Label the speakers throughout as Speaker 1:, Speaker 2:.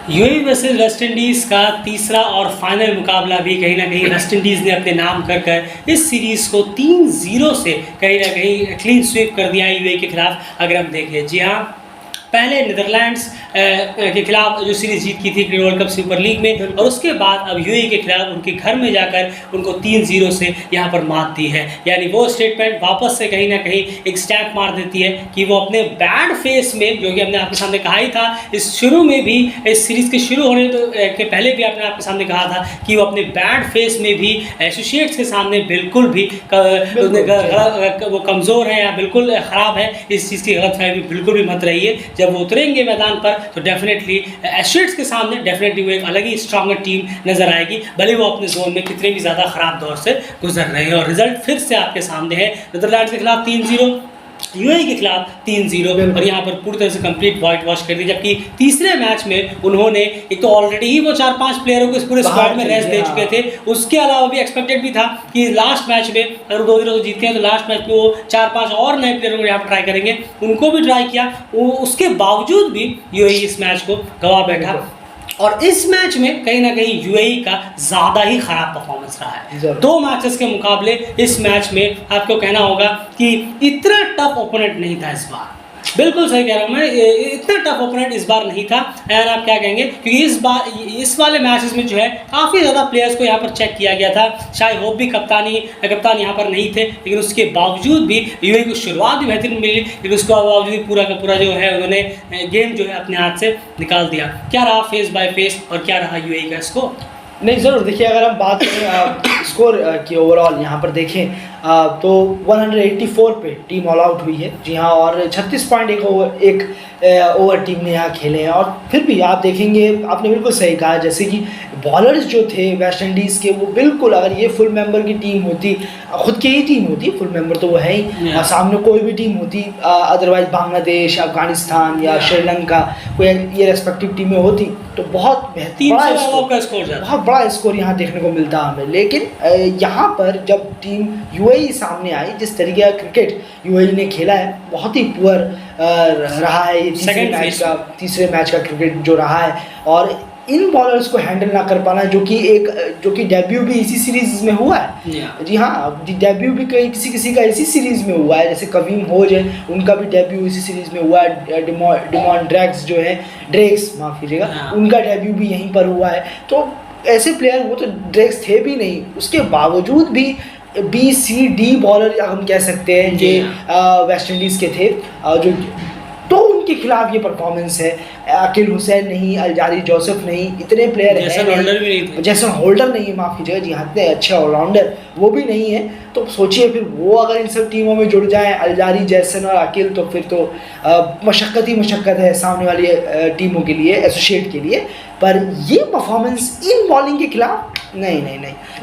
Speaker 1: UAE versus West Indies का तीसरा और फाइनल मुकाबला भी कहीं ना कहीं वेस्ट इंडीज़ ने अपने नाम कर इस सीरीज़ को 3-0 से कहीं ना कहीं क्लीन स्वीप कर दिया यूएई के खिलाफ। अगर हम देखें, जी हाँ, पहले नीदरलैंड्स के खिलाफ जो सीरीज़ जीत की थी cricket world cup super league में, और उसके बाद अब यूएई के खिलाफ उनके घर में जाकर उनको 3-0 से यहाँ पर मात दी है। यानी वो स्टेटमेंट वापस से कहीं ना कहीं एक स्टैम्प मार देती है कि वो अपने बैड फेस में, जो कि हमने आपके सामने कहा ही था इस शुरू में भी, इस सीरीज़ के शुरू होने के पहले भी आपने आपके सामने कहा था कि वो अपने बैड फेस में भी एसोसिएट्स के सामने बिल्कुल भी वो कमज़ोर है या बिल्कुल ख़राब है। इस चीज़ की गलतफहमी बिल्कुल भी मत रही है। जब वो उतरेंगे मैदान पर तो डेफिनेटली एशेट्स के सामने डेफिनेटली वो एक अलग ही स्ट्रॉन्गर टीम नज़र आएगी, भले वो अपने जोन में कितने भी ज़्यादा ख़राब दौर से गुजर रहे हैं। और रिजल्ट फिर से आपके सामने है, नीदरलैंड्स के खिलाफ 3-0, यूएई के खिलाफ 3-0, और यहाँ पर पूरी तरह से कंप्लीट वाइट वॉश कर दी। जबकि तीसरे मैच में उन्होंने एक तो ऑलरेडी ही वो 4-5 प्लेयरों को इस पूरे स्क्वाड में रेस्ट दे चुके थे, उसके अलावा भी एक्सपेक्टेड भी था कि लास्ट मैच में अगर 2-0 जीतते हैं तो लास्ट मैच में वो 4-5 और नए प्लेयरों को यहाँ पर ट्राई करेंगे। उनको भी ट्राई किया, उसके बावजूद भी यूएई इस मैच को गंवा बैठा। और इस मैच में कहीं ना कहीं यूएई का ज़्यादा ही ख़राब परफॉर्मेंस रहा है। 2 मैचेस के मुकाबले इस मैच में आपको कहना होगा कि इतना टफ ओपोनेंट नहीं था इस बार। बिल्कुल सही कह रहा हूँ मैं, इतना टफ ओपोनेंट इस बार नहीं था। यार आप क्या कहेंगे, क्योंकि इस बार इस वाले मैचेस में जो है काफ़ी ज़्यादा प्लेयर्स को यहाँ पर चेक किया गया था। शायद होप भी कप्तान यहाँ पर नहीं थे, लेकिन उसके बावजूद भी यूएई को शुरुआत भी बेहतरीन मिली, लेकिन उसके बावजूद पूरा का पूरा जो है उन्होंने गेम जो है अपने हाथ से निकाल दिया। क्या रहा फेस बाय फेस और क्या रहा यूएई का स्कोर?
Speaker 2: नहीं, ज़रूर देखिए, अगर हम बात करें स्कोर की ओवरऑल यहाँ पर देखें तो 184 पे टीम ऑल आउट हुई है। जी हाँ, और 36.1 ओवर टीम ने यहाँ खेले हैं। और फिर भी आप देखेंगे, आपने बिल्कुल सही कहा, जैसे कि बॉलर्स जो थे वेस्ट इंडीज़ के, वो बिल्कुल, अगर ये फुल मेंबर की टीम होती, खुद की ही टीम होती, फुल मेंबर तो वो है ही, और सामने कोई भी टीम होती, अदरवाइज बांग्लादेश, अफगानिस्तान या श्रीलंका, कोई ये रेस्पेक्टिव टीमें होती, तो बहुत बेहतरीन बहुत बड़ा स्कोर यहाँ देखने को मिलता हमें। लेकिन यहाँ पर जब टीम यूएई सामने आई, जिस तरीके का क्रिकेट यूएई ने खेला है, बहुत ही पुअर रहा है ये तीसरे मैच का क्रिकेट जो रहा है। और इन बॉलर्स को हैंडल ना कर पाना, जो कि डेब्यू भी इसी सीरीज़ में हुआ है। जी हाँ, डेब्यू भी किसी का इसी सीरीज़ में हुआ है। जैसे कवीम होज है, उनका भी डेब्यू इसी सीरीज़ में हुआ है। डिमॉन ड्रेक्स माफ़ कीजिएगा, उनका डेब्यू भी यहीं पर हुआ है। तो ऐसे प्लेयर, वो तो ड्रेक्स थे भी नहीं, उसके बावजूद भी B-C-D बॉलर हम कह सकते हैं ये वेस्ट इंडीज़ के थे, जो तो उनके खिलाफ ये परफॉर्मेंस है। अकील हुसैन नहीं, अलजारी जोसेफ नहीं, इतने प्लेयर हैं, जैसन होल्डर नहीं है, माफ़ कीजिएगा जी हाँ, इतने अच्छे ऑलराउंडर वो भी नहीं है। तो सोचिए फिर वो अगर इन सब टीमों में जुड़ जाएं, अलजारी, जैसन और अकील, तो फिर तो मशक्क़त ही मशक्क़त है सामने वाली टीमों के लिए, एसोसिएट के लिए। पर ये परफॉर्मेंस इन बॉलिंग के खिलाफ नहीं,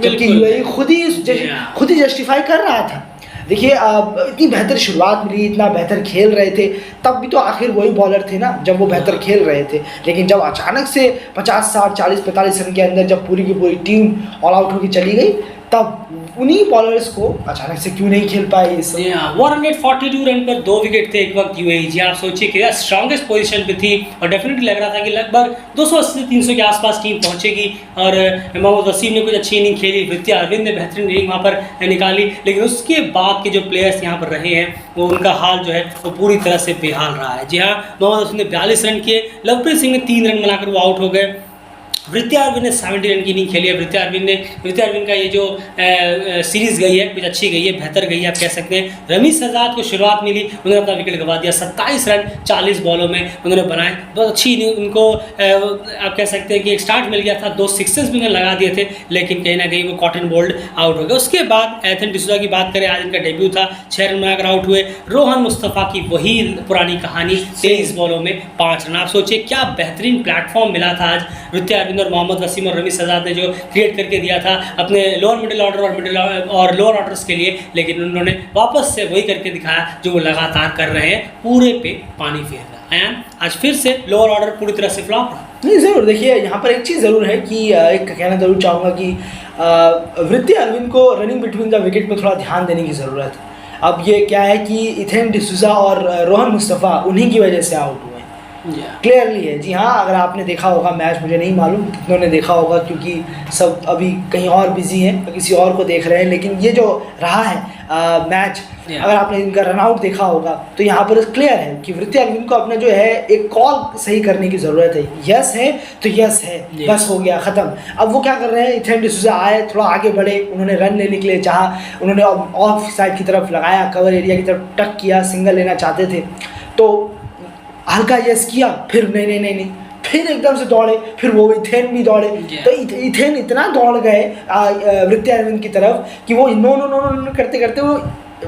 Speaker 2: जबकि यूएई खुद ही जस्टिफाई कर रहा था। देखिए, इतनी बेहतर शुरुआत मिली, इतना बेहतर खेल रहे थे, तब भी तो आखिर वही बॉलर थे ना जब वो बेहतर खेल रहे थे। लेकिन जब अचानक से 50, 60, 40, 45 रन के अंदर जब पूरी की पूरी टीम ऑल आउट होकर चली गई, तब उन्हीं बॉलर्स को अचानक से क्यों नहीं खेल पाए।
Speaker 1: 142 रन पर 2 विकेट थे एक वक्त यूएई। जी आप सोचिए कि स्ट्रॉन्गेस्ट पोजीशन पे थी, और डेफिनेटली लग रहा था कि लगभग 280-300 के आसपास टीम पहुंचेगी। और मोहम्मद वसीम ने कुछ अच्छी इनिंग खेली, वृत्ति अरविंद ने बेहतरीन इनिंग वहाँ पर निकाली, लेकिन उसके बाद के जो प्लेयर्स यहाँ पर रहे हैं, वो उनका हाल जो है वो पूरी तरह से बेहाल रहा है। जी हाँ, मोहम्मद वसीम ने 42 रन किए, लवप्रीत सिंह ने 3 रन बनाकर वो आउट हो गए। वृत्ति अरविंद ने 70 रन की इनिंग खेली है। वृत्ति अरविंद का ये जो सीरीज़ गई है, कुछ अच्छी गई है, बेहतर गई है आप कह सकते हैं। रमीज शहजाद को शुरुआत मिली, उन्होंने अपना विकेट गंवा दिया। 27 रन 40 बॉलों में उन्होंने बनाए, बहुत अच्छी इनिंग उनको आप कह सकते हैं कि एक स्टार्ट मिल गया था। 2 सिक्सेस भी उन्होंने लगा दिए थे, लेकिन कहीं ना कहीं वो कॉटन बोल्ड आउट हो गए। उसके बाद एथन डिसूजा की बात करें, आज इनका डेब्यू था, 6 रन बनाकर आउट हुए। रोहन मुस्तफ़ा की वही पुरानी कहानी, 23 बॉलों में 5 रन। आप सोचिए क्या बेहतरीन प्लेटफॉर्म मिला था आज वृत्ति अरविंद और मोहम्मद वसीम और रमीज शहजाद ने जो क्रिएट करके दिया था अपने लोअर मिडिल ऑर्डर और लोअर ऑर्डर्स के लिए, लेकिन उन्होंने वापस से वही करके दिखाया जो वो लगातार कर रहे हैं, पूरे पे पानी फेर रहा है। आज फिर से लोअर ऑर्डर पूरी तरह से फ्लॉप रहा।
Speaker 2: नहीं, ज़रूर देखिए, यहाँ पर एक चीज़ ज़रूर है कि एक कहना ज़रूर चाहूँगा कि वृत्ति अरविंद को रनिंग बिटवीन द विकेट में थोड़ा ध्यान देने की ज़रूरत है। अब ये क्या है कि एथन डिसूजा और रोहन मुस्तफ़ा उन्हीं की वजह से आउट हुए। क्लियरली है। जी हाँ, अगर आपने देखा होगा मैच, मुझे नहीं मालूम कितनों ने देखा होगा क्योंकि सब अभी कहीं और बिजी हैं, किसी और को देख रहे हैं, लेकिन ये जो रहा है मैच, अगर आपने इनका रनआउट देखा होगा तो यहाँ पर क्लियर है कि वृत्ति अरविंद को अपना जो है एक कॉल सही करने की ज़रूरत है। यस है तो यस है, बस हो गया ख़त्म। अब वो क्या कर रहे हैं, इथेन डिसूजा आए, थोड़ा आगे बढ़े, उन्होंने रन लेने के लिए चाहा, उन्होंने ऑफ साइड की तरफ लगाया, कवर एरिया की तरफ टक किया, सिंगल लेना चाहते थे तो हल्का यस किया, फिर नहीं, फिर एकदम से दौड़े, फिर वो इथेन भी दौड़े। तो इथेन इतना दौड़ गए वृत्ति अरविंद की तरफ कि वो नो करते करते वो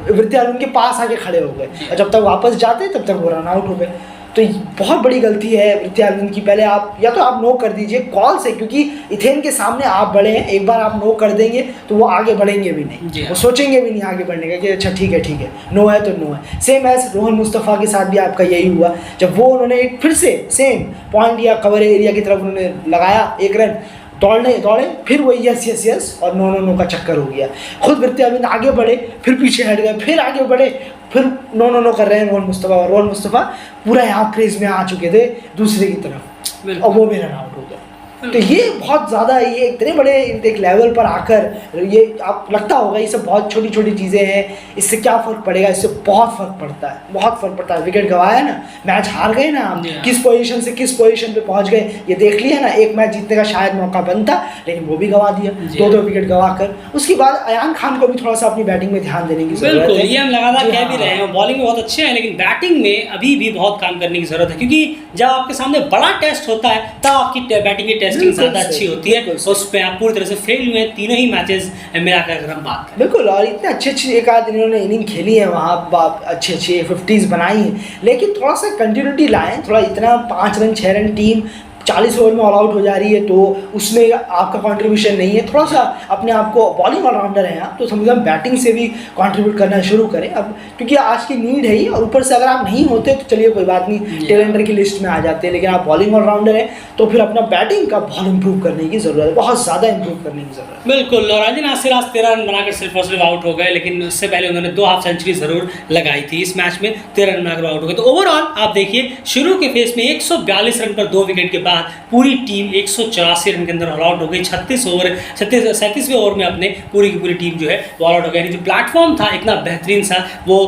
Speaker 2: वृत्ति अरविंद के पास आके खड़े हो गए, और जब तक वापस जाते तब तक वो रन आउट हो गए। तो बहुत बड़ी गलती है वृत्ति अरविंद की। पहले आप या तो आप नो कर दीजिए कॉल से, क्योंकि इथेन के सामने आप बड़े हैं, एक बार आप नो कर देंगे तो वो आगे बढ़ेंगे भी नहीं, वो सोचेंगे भी नहीं आगे बढ़ने का कि अच्छा ठीक है, नो है तो नो है। सेम एज रोहन मुस्तफ़ा के साथ भी आपका यही हुआ, जब वो उन्होंने एक फिर से सेम पॉइंट या कवर एरिया की तरफ उन्होंने लगाया एक रन, दौड़े, फिर वही यस और नो का चक्कर हो गया। खुद वृत्ति अरविंद आगे बढ़े, फिर पीछे हट गए, फिर आगे बढ़े, फिर नो कर रहे हैं रोहन मुस्तफ़ा, और रोहन मुस्तफ़ा पूरा यहाँ क्रेज में आ चुके थे दूसरे की तरफ, और वो भी रन आउट हो गए। तो ये बहुत ज़्यादा, ये इतने बड़े एक लेवल पर आकर ये आप लगता होगा ये सब बहुत छोटी छोटी चीज़ें हैं, इससे क्या फ़र्क पड़ेगा, इससे बहुत फ़र्क पड़ता है। विकेट गंवाया ना, मैच हार गए ना, हम किस पोजीशन से किस पोजीशन पे पहुंच गए ये देख लिया ना। एक मैच जीतने का शायद मौका बनता, लेकिन वो भी गंवा दिया, 2 विकेट गंवा कर। उसके बाद अयान खान को भी थोड़ा सा अपनी बैटिंग में ध्यान देने की जरूरत है।
Speaker 1: ये हम लगातार कह भी रहे हैं, बॉलिंग में बहुत अच्छे हैं, लेकिन बैटिंग में अभी भी बहुत काम करने की जरूरत है, क्योंकि जब आपके सामने बड़ा टेस्ट होता है तब आपकी बैटिंग की टेस्टिंग ज़्यादा अच्छी होती है, उस पर आप पूरी तरह से फेल हुए हैं तीनों ही मैचेस मिलाकर अगर हम बात करें।
Speaker 2: बिल्कुल, और इतने अच्छे एक आध इन्होंने इनिंग खेली है वहाँ, अच्छे 50s बनाई हैं, लेकिन थोड़ा सा कंटिन्यूटी लाएं, थोड़ा इतना 5 रन 6 रन टीम 40 ओवर में ऑल आउट हो जा रही है तो उसमें आपका कंट्रीब्यूशन नहीं है। थोड़ा सा अपने आप को, बॉलिंग ऑलराउंडर हैं आप तो समझो बैटिंग से भी कंट्रीब्यूट करना शुरू करें अब, क्योंकि आज की नीड है ही। और ऊपर से अगर आप नहीं होते तो चलिए कोई बात नहीं, टेलेंडर की लिस्ट में आ जाते हैं, लेकिन आप बॉलिंग ऑलराउंडर हैं तो फिर अपना बैटिंग का बहुत इंप्रूव करने की ज़रूरत है, बहुत ज़्यादा इंप्रूव करने की ज़रूरत है।
Speaker 1: बिल्कुल, और आज नासिर आज 13 रन बनाकर सिर्फ और सिर्फ आउट हो गए, लेकिन उससे पहले उन्होंने 2 हाफ सेंचुरी जरूर लगाई थी। इस मैच में 13 रन बनाकर आउट हो गए। तो ओवरऑल आप देखिए, शुरू के फेज में 142 रन पर 2 विकेट के बाद पूरी टीम 184 रन के अंदर ऑल आउट हो गई। 37वें ओवर में अपने पूरी की पूरी टीम जो है वो ऑल आउट हो गई। जो प्लेटफॉर्म था इतना बेहतरीन सा, वो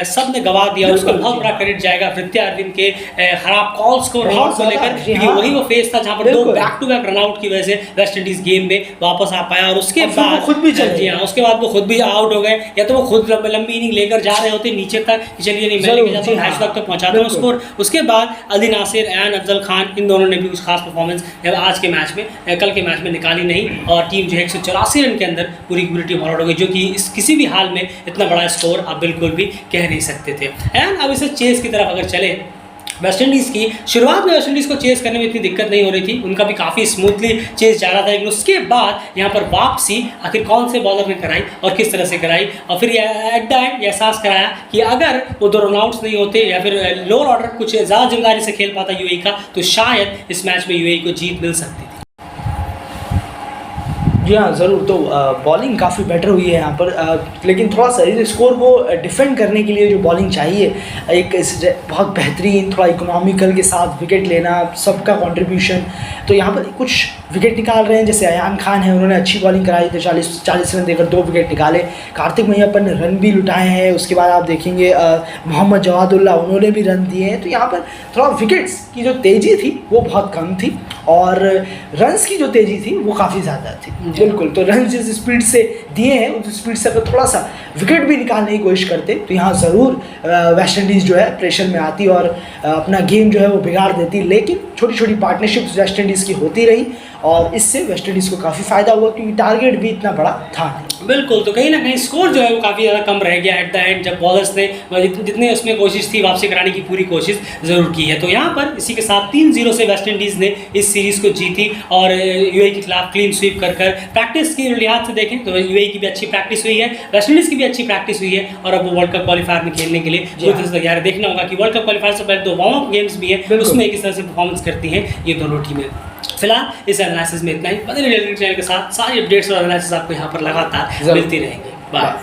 Speaker 1: सब ने गवा दिया। उसका बहुत बड़ा क्रेडिट जाएगा वृत्ति अरविंद के खराब कॉल्स को, रनआउट को लेकर, क्योंकि वही वो फेज था जहां पर 2 बैक टू बैक रनआउट की वजह से वेस्ट इंडीज गेम में वापस आ पाया। और उसके बाद
Speaker 2: खुद भी
Speaker 1: जी हाँ, उसके बाद वो खुद भी आउट हो गए, या तो वो खुद लंबी इनिंग लेकर जा रहे होते नीचे तक, चलिए नहीं मैं लेके जाता हूं, हाइस्ट तक पहुंचाता हूं स्कोर। उसके बाद अली नासिर, एन अफजल खान, इन दोनों ने भी कुछ खास परफॉर्मेंस आज के मैच में, कल के मैच में निकाली नहीं, और टीम जो है 184 रन के अंदर पूरी की पूरी टीम ऑल आउट हो गई, जो कि इस किसी भी हाल में इतना बड़ा स्कोर आप बिल्कुल भी कह नहीं सकते थे। एंड अब इसे चेस की तरफ अगर चले, वेस्ट इंडीज़ की शुरुआत में वेस्ट इंडीज़ को चेस करने में इतनी दिक्कत नहीं हो रही थी, उनका भी काफ़ी स्मूथली चेस जा रहा था, लेकिन उसके बाद यहाँ पर वापसी आखिर कौन से बॉलर ने कराई और किस तरह से कराई, और फिर एट द एंड ये एहसास कराया कि अगर वो 2 रनआउट्स नहीं होते या फिर लोअर ऑर्डर कुछ ज़्यादा जिम्मेदारी से खेल पाता यूएई का, तो शायद इस मैच में यूएई को जीत मिल सकती थी।
Speaker 2: जी हाँ, ज़रूर। तो बॉलिंग काफ़ी बेटर हुई है यहाँ पर, लेकिन थोड़ा सा इस स्कोर को डिफेंड करने के लिए जो बॉलिंग चाहिए, एक बहुत बेहतरीन थोड़ा इकोनॉमिकल के साथ विकेट लेना, सबका कंट्रीब्यूशन। तो यहाँ पर कुछ विकेट निकाल रहे हैं, जैसे अयान खान है, उन्होंने अच्छी बॉलिंग कराई थी, 40 रन देकर 2 विकेट निकाले। कार्तिक मैयप्पन ने रन भी लुटाए हैं। उसके बाद आप देखेंगे मोहम्मद जवादुल्ला, उन्होंने भी रन दिए हैं। तो यहाँ पर थोड़ा विकेट्स की जो तेज़ी थी वो बहुत कम थी, और रन्स की जो तेज़ी थी वो काफ़ी ज़्यादा थी। बिल्कुल, तो रन जिस स्पीड से दिए हैं उस स्पीड से अगर थोड़ा सा विकेट भी निकालने की कोशिश करते तो यहाँ ज़रूर वेस्ट इंडीज़ जो है प्रेशर में आती और अपना गेम जो है वो बिगाड़ देती। लेकिन छोटी छोटी पार्टनरशिप्स वेस्ट इंडीज़ की होती रही, और इससे वेस्ट इंडीज़ को काफ़ी फ़ायदा हुआ, क्योंकि टारगेट भी इतना बड़ा था नहीं।
Speaker 1: बिल्कुल, तो कहीं ना कहीं स्कोर जो है वो काफ़ी ज़्यादा कम रह गया एट द एंड, जब बॉलर्स ने जितने उसमें कोशिश थी वापसी कराने की पूरी कोशिश ज़रूर की है। तो यहाँ पर इसी के साथ 3-0 से वेस्ट इंडीज़ ने इस सीरीज़ को जीती, और यूएई के खिलाफ क्लीन स्वीप कर प्रैक्टिस की लिहाज से देखें तो यूएई की भी अच्छी प्रैक्टिस हुई है, वेस्ट इंडीज़ की भी अच्छी प्रैक्टिस हुई है, और अब वो वर्ल्ड कप क्वालिफायर में खेलने के लिए पूरी तरह से तैयार है। देखना होगा कि वर्ल्ड कप क्वालिफायर से पहले 2 वार्म अप गेम्स भी हैं, उसमें किस तरह से परफॉर्मेंस करती हैं ये दोनों टीमें। फिलहाल इस एनालिसिस में इतना ही। बने रहिए चैनल के साथ, सारी अपडेट्स और एनालिसिस आपको यहाँ पर लगातार मिलती रहेंगी। बाय।